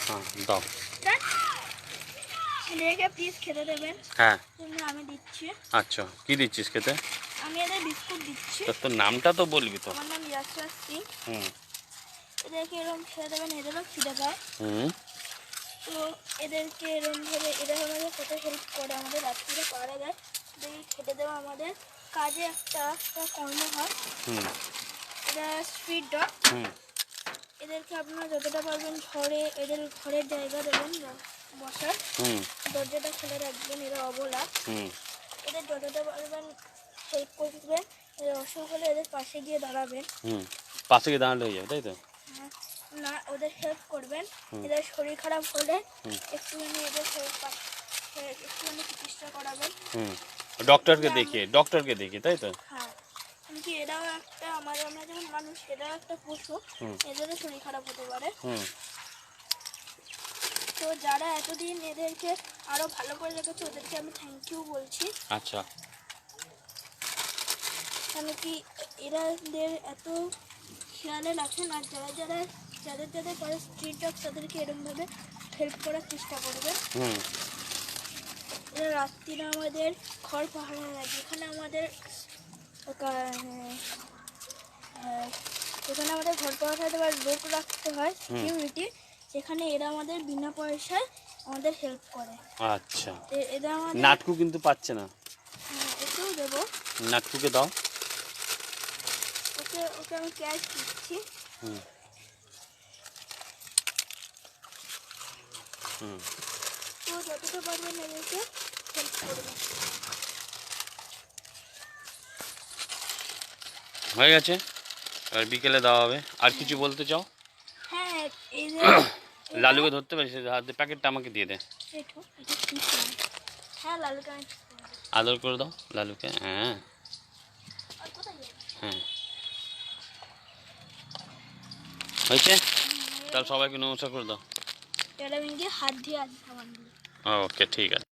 হ্যাঁ দাও। ছেলেকে প্লিজ খেতে দেবেন। হ্যাঁ আমি দিচ্ছি। আচ্ছা, কি দিচ্ছিস খেতে? আমি এদের বিস্কুট দিচ্ছি। তোর নামটা তো বলবি তো। আমার নাম ইয়াসরাজ সিং। হুম এদেরকে এরকম খেতে দেবেন, এদেরও খিদে পায়। হুম তো এদেরকে এরকমভাবে এরা আমাদের কত হেল্প করে, আমাদের রাত্রিরে পাড়া দেয়। এদেরকে খেতে দেওয়া আমাদের কাজে একটা কর্ম হয়। হুম এরা স্ট্রিট ডগ। হুম এদেরকে আপনারা যতটা পারবেন ঘরে, এদের ঘরের জায়গা দেবেন বসার, হুম দরজাটা খুলে রাখবেন। এরা অবলা, হুম এদের যতটা পারবেন হেল্প করবেন। এদের অসুখ হলে এদের পাশে গিয়ে দাঁড়াবেন। হুম পাশে গিয়ে দাঁড়ালে হয়ে যাবে, তাই তো? না, ওদের হেল্প করবেন। হুম এদের শরীর খারাপ হলে হুম একটুখানি এদের একটুখানি চিকিৎসা করাবেন। হুম ডক্টরকে দেখিয়ে, তাই তো? হ্যাঁ, কিন্তু এরাও একটা আমরা যেমন মানুষ, এরাও একটা পশু, হুম এদেরও শরীর খারাপ হতে পারে। হুম তো যারা এতদিন এদেরকে আরও ভালো করে রেখেছে ওদেরকে আমি থ্যাংক ইউ বলছি। আচ্ছা কেন কি এরাদের এত খেয়ালে রাখেন, আর যাদের পরে স্ট্রিট ডগ তাদেরকে এরকমভাবে হেল্প করার চেষ্টা করবে। হুম এরা রাত্রিরে আমাদের ঘর পাহারা দেয়, যেখানে আমাদের ঘর পাহারা দেওয়ার লোক রাখতে হয়, সিকিউরিটি, সেখানে এরা আমাদের বিনা পয়সায় আমাদের হেল্প করে। আচ্ছা, এরা আমাদের নাটকু কিন্তু পাচ্ছে না। এতেও দেবো, নাটকুকে দাও। ওকে আমি ক্যাশ দিচ্ছি। হুম হুম তো যতটা পারবেন এদেরকে হেল্প করবেন। হয়ে গেছে, আর বিকেলে দেওয়া হবে। আর কিছু বলতে চাও? হ্যাঁ, এই যে লালুকে ধরতে পারিস, প্যাকেটটা আমাকে দিয়ে দে। হ্যাঁ, লালুকে আমি আদর করে দাও লালুকে। হ্যাঁ আর কোথায় যাবো? হ্যাঁ হয়েছে, তাহলে সবাইকে নমস্কার করে দাও। এবার আমি গিয়ে হাত দিয়ে খাবার দিই। ওকে ঠিক আছে।